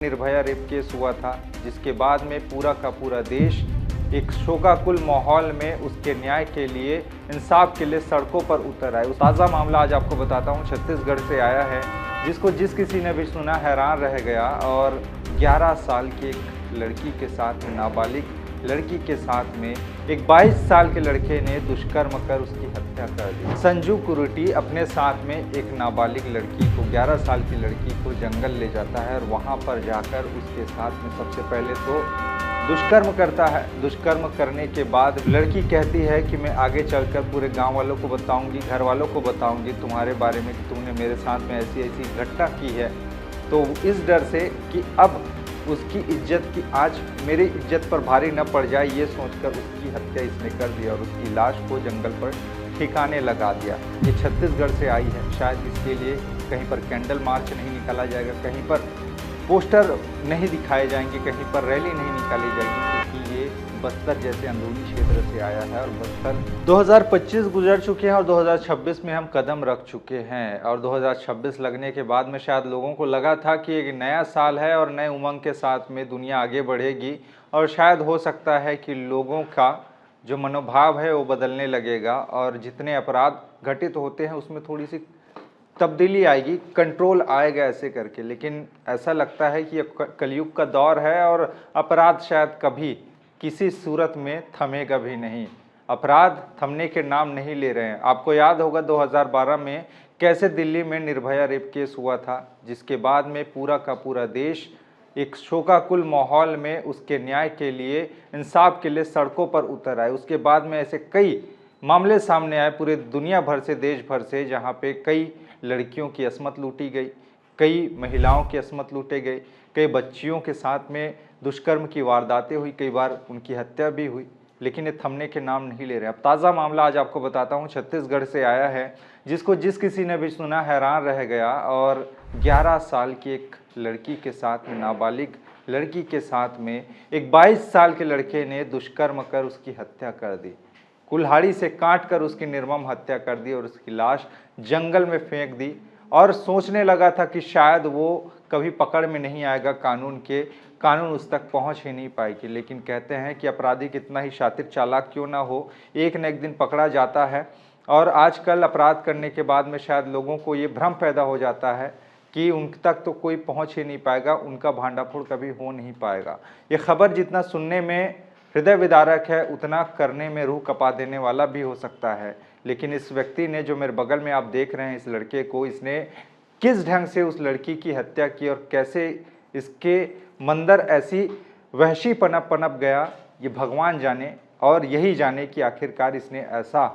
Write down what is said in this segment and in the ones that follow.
Nirbhaya rape case हुआ था, जिसके बाद में पूरा का पूरा देश एक शोकाकुल माहौल में उसके न्याय के लिए, इंसाफ के लिए सड़कों पर उतर आए। ताज़ा मामला आज आपको बताता हूँ, छत्तीसगढ़ से आया है, जिस किसी ने भी सुना हैरान रह गया। और 11 साल की एक लड़की के साथ, नाबालिग लड़की के साथ में एक 22 साल के लड़के ने दुष्कर्म कर उसकी हत्या कर दी। संजू कुरुटी अपने साथ में एक नाबालिग लड़की को, 11 साल की लड़की को जंगल ले जाता है और वहाँ पर जाकर उसके साथ में सबसे पहले तो दुष्कर्म करता है। दुष्कर्म करने के बाद लड़की कहती है कि मैं आगे चलकर पूरे गांव वालों को बताऊंगी, घर वालों को बताऊंगी तुम्हारे बारे में कि तुमने मेरे साथ में ऐसी ऐसी घटना की है। तो इस डर से कि अब उसकी इज्जत की आज मेरी इज्जत पर भारी न पड़ जाए, ये सोचकर उसकी हत्या इसने कर दी और उसकी लाश को जंगल पर ठिकाने लगा दिया। ये छत्तीसगढ़ से आई है। शायद इसके लिए कहीं पर कैंडल मार्च नहीं निकाला जाएगा, कहीं पर पोस्टर नहीं दिखाए जाएंगे, कहीं पर रैली नहीं निकाली जाएगी, क्योंकि ये बस्तर जैसे अंदरूनी क्षेत्र से आया है। और बस्तर 2025 गुजर चुके हैं और 2026 में हम कदम रख चुके हैं। और 2026 लगने के बाद में शायद लोगों को लगा था कि एक नया साल है और नए उमंग के साथ में दुनिया आगे बढ़ेगी, और शायद हो सकता है कि लोगों का जो मनोभाव है वो बदलने लगेगा और जितने अपराध घटित होते हैं उसमें थोड़ी सी तब्दीली आएगी, कंट्रोल आएगा ऐसे करके। लेकिन ऐसा लगता है कि ये कलयुग का दौर है और अपराध शायद कभी किसी सूरत में थमेगा भी नहीं। अपराध थमने के नाम नहीं ले रहे हैं। आपको याद होगा 2012 में कैसे दिल्ली में निर्भया रेप केस हुआ था, जिसके बाद में पूरा का पूरा देश एक शोकाकुल माहौल में उसके न्याय के लिए, इंसाफ के लिए सड़कों पर उतर आए। उसके बाद में ऐसे कई मामले सामने आए पूरे दुनिया भर से, देश भर से, जहाँ पे कई लड़कियों की असमत लूटी गई, कई महिलाओं की असमत लूटे गए, कई बच्चियों के साथ में दुष्कर्म की वारदातें हुई, कई बार उनकी हत्या भी हुई, लेकिन ये थमने के नाम नहीं ले रहे। अब ताज़ा मामला आज आपको बताता हूँ, छत्तीसगढ़ से आया है, जिस किसी ने भी सुना हैरान रह गया। और 11 साल की एक लड़की के साथ में, नाबालिग लड़की के साथ में एक 22 साल के लड़के ने दुष्कर्म कर उसकी हत्या कर दी। कुल्हाड़ी से काट कर उसकी निर्मम हत्या कर दी और उसकी लाश जंगल में फेंक दी। और सोचने लगा था कि शायद वो कभी पकड़ में नहीं आएगा कानून के, कानून उस तक पहुंच ही नहीं पाएगी। लेकिन कहते हैं कि अपराधी कितना ही शातिर चालाक क्यों ना हो, एक न एक दिन पकड़ा जाता है। और आजकल अपराध करने के बाद में शायद लोगों को ये भ्रम पैदा हो जाता है कि उन तक तो कोई पहुंच ही नहीं पाएगा, उनका भांडाफोड़ कभी हो नहीं पाएगा। ये खबर जितना सुनने में हृदय विदारक है, उतना करने में रूह कपा देने वाला भी हो सकता है। लेकिन इस व्यक्ति ने, जो मेरे बगल में आप देख रहे हैं इस लड़के को, इसने किस ढंग से उस लड़की की हत्या की और कैसे इसके मंदर ऐसी वहशी पनप गया, ये भगवान जाने। और यही जाने कि आखिरकार इसने ऐसा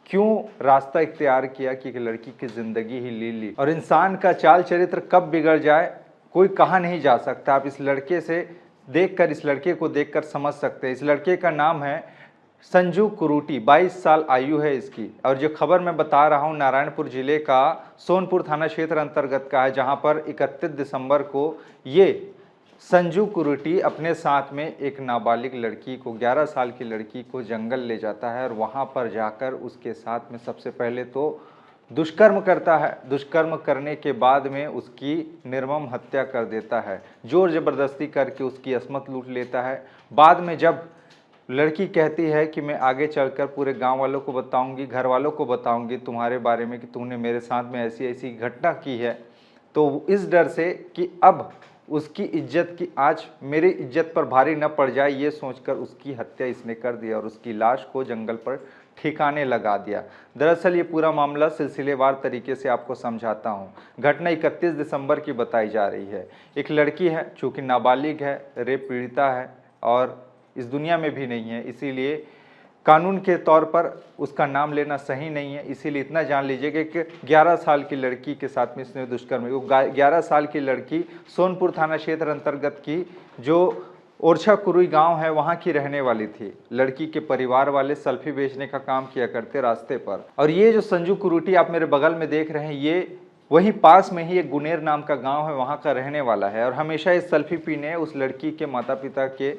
क्यों रास्ता इख्तियार किया कि एक लड़की की ज़िंदगी ही ले ली। और इंसान का चाल चरित्र कब बिगड़ जाए कोई कहा नहीं जा सकता। आप इस लड़के से देखकर, इस लड़के को देखकर समझ सकते हैं। इस लड़के का नाम है संजू कुरुटी, 22 साल आयु है इसकी। और जो खबर मैं बता रहा हूँ नारायणपुर जिले का सोनपुर थाना क्षेत्र अंतर्गत का है, जहाँ पर 31 दिसंबर को ये संजू कुरुटी अपने साथ में एक नाबालिग लड़की को, 11 साल की लड़की को जंगल ले जाता है और वहाँ पर जाकर उसके साथ में सबसे पहले तो दुष्कर्म करता है। दुष्कर्म करने के बाद में उसकी निर्मम हत्या कर देता है, जोर ज़बरदस्ती करके उसकी असमत लूट लेता है। बाद में जब लड़की कहती है कि मैं आगे चलकर पूरे गांव वालों को बताऊंगी, घर वालों को बताऊंगी तुम्हारे बारे में कि तुमने मेरे साथ में ऐसी ऐसी घटना की है, तो इस डर से कि अब उसकी इज्जत की आज मेरी इज्जत पर भारी न पड़ जाए, ये सोचकर उसकी हत्या इसने कर दी और उसकी लाश को जंगल पर ठिकाने लगा दिया। दरअसल ये पूरा मामला सिलसिलेवार तरीके से आपको समझाता हूँ। घटना 31 दिसंबर की बताई जा रही है। एक लड़की है, चूँकि नाबालिग है, रेप पीड़िता है और इस दुनिया में भी नहीं है, इसीलिए कानून के तौर पर उसका नाम लेना सही नहीं है। इसीलिए इतना जान लीजिएगा कि 11 साल की लड़की के साथ में इसने दुष्कर्म, वो 11 साल की लड़की सोनपुर थाना क्षेत्र अंतर्गत की, जो ओरछा कुरुई गांव है, वहां की रहने वाली थी। लड़की के परिवार वाले सल्फी बेचने का काम किया करते रास्ते पर। और ये जो संजू कुरुटी आप मेरे बगल में देख रहे हैं, ये वहीं पास में ही एक गुनेर नाम का गाँव है, वहाँ का रहने वाला है। और हमेशा इस सल्फी पीने उस लड़की के माता पिता के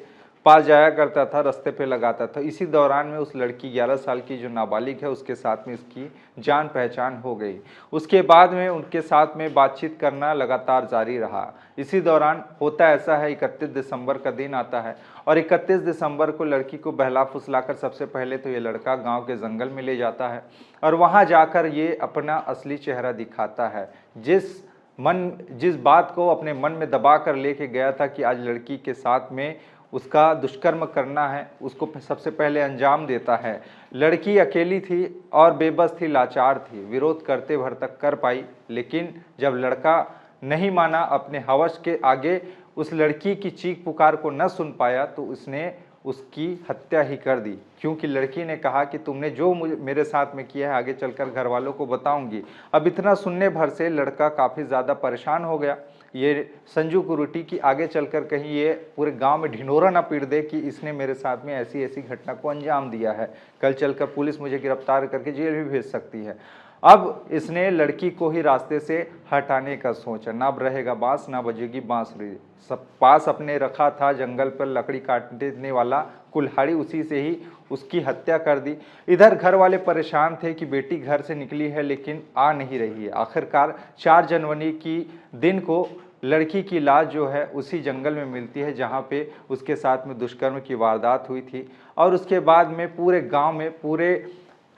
पास जाया करता था, रास्ते पे लगाता था। इसी दौरान में उस लड़की 11 साल की जो नाबालिग है उसके साथ में इसकी जान पहचान हो गई। उसके बाद में उनके साथ में बातचीत करना लगातार जारी रहा। इसी दौरान होता ऐसा है, 31 दिसंबर का दिन आता है और 31 दिसंबर को लड़की को बहला फुसलाकर सबसे पहले तो ये लड़का गांव के जंगल में ले जाता है और वहां जाकर ये अपना असली चेहरा दिखाता है। जिस बात को अपने मन में दबा कर लेके गया था कि आज लड़की के साथ में उसका दुष्कर्म करना है, उसको सबसे पहले अंजाम देता है। लड़की अकेली थी और बेबस थी, लाचार थी, विरोध करते भर तक कर पाई, लेकिन जब लड़का नहीं माना, अपने हवस के आगे उस लड़की की चीख पुकार को न सुन पाया तो उसने उसकी हत्या ही कर दी, क्योंकि लड़की ने कहा कि तुमने जो मेरे साथ में किया है आगे चलकर घर वालों को बताऊंगी। अब इतना सुनने भर से लड़का काफ़ी ज़्यादा परेशान हो गया। ये संजू कुरूटी की आगे चलकर कहीं ये पूरे गांव में ढिंढोरा ना पीट दे कि इसने मेरे साथ में ऐसी ऐसी घटना को अंजाम दिया है, कल चलकर पुलिस मुझे गिरफ्तार करके जेल भी भेज सकती है। अब इसने लड़की को ही रास्ते से हटाने का सोचा। ना रहेगा बांस ना बजेगी बांसुरी। सब पास अपने रखा था जंगल पर लकड़ी काटने वाला कुल्हाड़ी, उसी से ही उसकी हत्या कर दी। इधर घर वाले परेशान थे कि बेटी घर से निकली है लेकिन आ नहीं रही है। आखिरकार 4 जनवरी की दिन को लड़की की लाश जो है उसी जंगल में मिलती है जहाँ पे उसके साथ में दुष्कर्म की वारदात हुई थी। और उसके बाद में पूरे गांव में, पूरे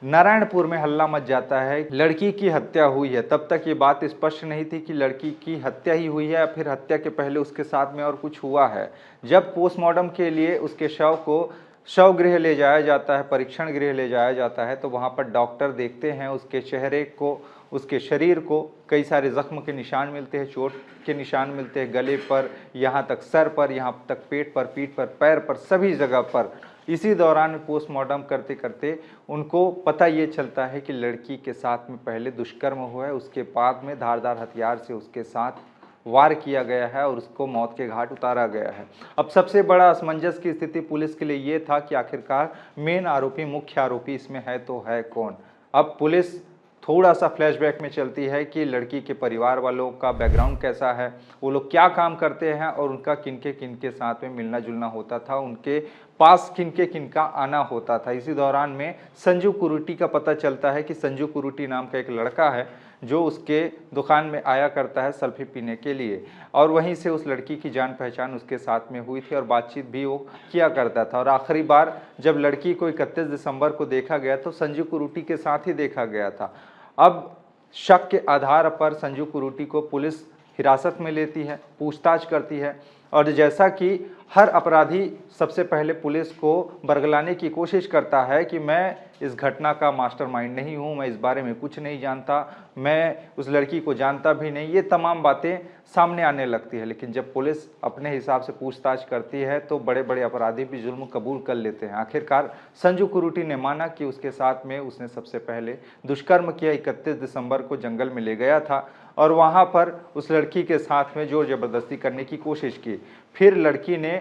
नारायणपुर में हल्ला मच जाता है, लड़की की हत्या हुई है। तब तक ये बात स्पष्ट नहीं थी कि लड़की की हत्या ही हुई है या फिर हत्या के पहले उसके साथ में और कुछ हुआ है। जब पोस्टमार्टम के लिए उसके शव को शव गृह ले जाया जाता है, परीक्षण गृह ले जाया जाता है, तो वहाँ पर डॉक्टर देखते हैं उसके चेहरे को, उसके शरीर को कई सारे जख्म के निशान मिलते हैं, चोट के निशान मिलते हैं, गले पर, यहाँ तक सर पर, यहाँ तक पेट पर, पीठ पर, पैर पर, सभी जगह पर। इसी दौरान पोस्टमार्टम करते करते उनको पता ये चलता है कि लड़की के साथ में पहले दुष्कर्म हुआ है, उसके बाद में धारदार हथियार से उसके साथ वार किया गया है और उसको मौत के घाट उतारा गया है। अब सबसे बड़ा असमंजस की स्थिति पुलिस के लिए ये था कि आखिरकार मेन आरोपी, मुख्य आरोपी इसमें है तो है कौन। अब पुलिस थोड़ा सा फ्लैशबैक में चलती है कि लड़की के परिवार वालों का बैकग्राउंड कैसा है, वो लोग क्या काम करते हैं और उनका किनके किनके साथ में मिलना जुलना होता था, उनके पास किनके किनका आना होता था। इसी दौरान में संजू कुरूटी का पता चलता है कि संजू कुरूटी नाम का एक लड़का है जो उसके दुकान में आया करता है सेल्फी पीने के लिए, और वहीं से उस लड़की की जान पहचान उसके साथ में हुई थी और बातचीत भी वो किया करता था। और आखिरी बार जब लड़की को 31 दिसंबर को देखा गया तो संजू कुरूटी के साथ ही देखा गया था। अब शक के आधार पर संजू कुरूटी को पुलिस हिरासत में लेती है, पूछताछ करती है, और जैसा कि हर अपराधी सबसे पहले पुलिस को बरगलाने की कोशिश करता है कि मैं इस घटना का मास्टरमाइंड नहीं हूँ, मैं इस बारे में कुछ नहीं जानता, मैं उस लड़की को जानता भी नहीं, ये तमाम बातें सामने आने लगती है। लेकिन जब पुलिस अपने हिसाब से पूछताछ करती है तो बड़े बड़े अपराधी भी जुल्म कबूल कर लेते हैं। आखिरकार संजू कुरूटी ने माना कि उसके साथ में उसने सबसे पहले दुष्कर्म किया, 31 दिसंबर को जंगल में ले गया था और वहाँ पर उस लड़की के साथ में जोर जबरदस्ती करने की कोशिश की। फिर लड़की ने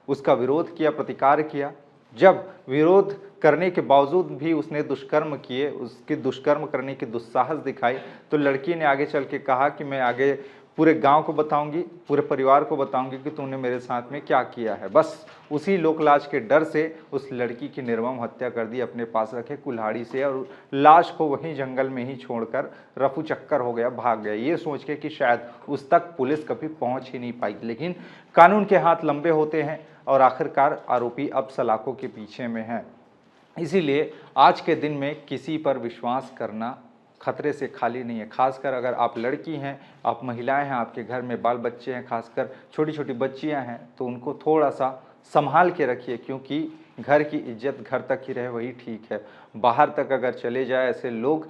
उसका विरोध किया, प्रतिकार किया। जब विरोध करने के बावजूद भी उसने दुष्कर्म किए, उसकी दुष्कर्म करने की दुस्साहस दिखाई, तो लड़की ने आगे चल के कहा कि मैं आगे पूरे गांव को बताऊंगी, पूरे परिवार को बताऊंगी कि तुमने मेरे साथ में क्या किया है। बस उसी लोकलाज के डर से उस लड़की की निर्मम हत्या कर दी अपने पास रखे कुल्हाड़ी से, और लाश को वहीं जंगल में ही छोड़कर रफू चक्कर हो गया, भाग गया, ये सोच के कि शायद उस तक पुलिस कभी पहुंच ही नहीं पाएगी। लेकिन कानून के हाथ लंबे होते हैं और आखिरकार आरोपी अब सलाखों के पीछे में है। इसीलिए आज के दिन में किसी पर विश्वास करना खतरे से खाली नहीं है। खासकर अगर आप लड़की हैं, आप महिलाएं हैं, आपके घर में बाल बच्चे हैं, खासकर छोटी छोटी बच्चियां हैं, तो उनको थोड़ा सा संभाल के रखिए, क्योंकि घर की इज्जत घर तक ही रहे वही ठीक है। बाहर तक अगर चले जाए ऐसे लोग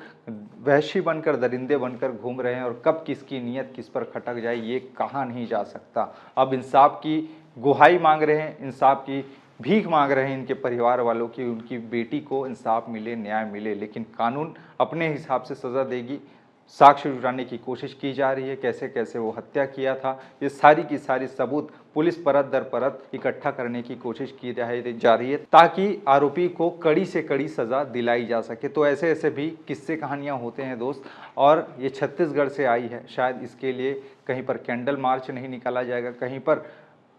वहशी बनकर, दरिंदे बनकर घूम रहे हैं और कब किसकी नीयत किस पर खटक जाए ये कहा नहीं जा सकता। अब इंसाफ की गुहाई मांग रहे हैं, इंसाफ की भीख मांग रहे हैं इनके परिवार वालों की, उनकी बेटी को इंसाफ मिले, न्याय मिले। लेकिन कानून अपने हिसाब से सज़ा देगी। साक्ष्य जुटाने की कोशिश की जा रही है, कैसे कैसे वो हत्या किया था, ये सारी की सारी सबूत पुलिस परत दर परत इकट्ठा करने की कोशिश की जा रही है, ताकि आरोपी को कड़ी से कड़ी सज़ा दिलाई जा सके। तो ऐसे ऐसे भी किस्से कहानियाँ होते हैं दोस्त, और ये छत्तीसगढ़ से आई है। शायद इसके लिए कहीं पर कैंडल मार्च नहीं निकाला जाएगा, कहीं पर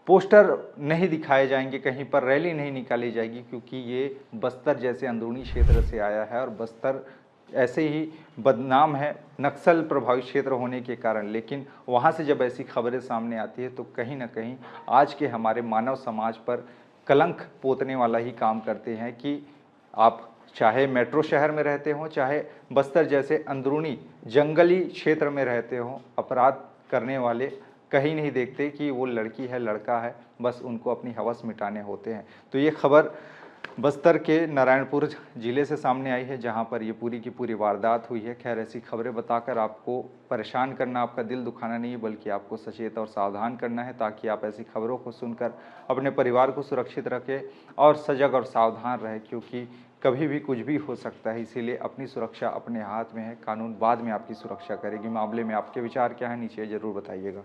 पोस्टर नहीं दिखाए जाएंगे, कहीं पर रैली नहीं निकाली जाएगी, क्योंकि ये बस्तर जैसे अंदरूनी क्षेत्र से आया है और बस्तर ऐसे ही बदनाम है नक्सल प्रभावित क्षेत्र होने के कारण। लेकिन वहाँ से जब ऐसी खबरें सामने आती है तो कहीं ना कहीं आज के हमारे मानव समाज पर कलंक पोतने वाला ही काम करते हैं कि आप चाहे मेट्रो शहर में रहते हो, चाहे बस्तर जैसे अंदरूनी जंगली क्षेत्र में रहते हो, अपराध करने वाले कहीं नहीं देखते कि वो लड़की है लड़का है, बस उनको अपनी हवस मिटाने होते हैं। तो ये खबर बस्तर के नारायणपुर ज़िले से सामने आई है, जहां पर ये पूरी की पूरी वारदात हुई है। खैर, ऐसी खबरें बताकर आपको परेशान करना, आपका दिल दुखाना नहीं है, बल्कि आपको सचेत और सावधान करना है, ताकि आप ऐसी खबरों को सुनकर अपने परिवार को सुरक्षित रखें और सजग और सावधान रहें, क्योंकि कभी भी कुछ भी हो सकता है। इसीलिए अपनी सुरक्षा अपने हाथ में है, कानून बाद में आपकी सुरक्षा करेगी। मामले में आपके विचार क्या है, नीचे ज़रूर बताइएगा।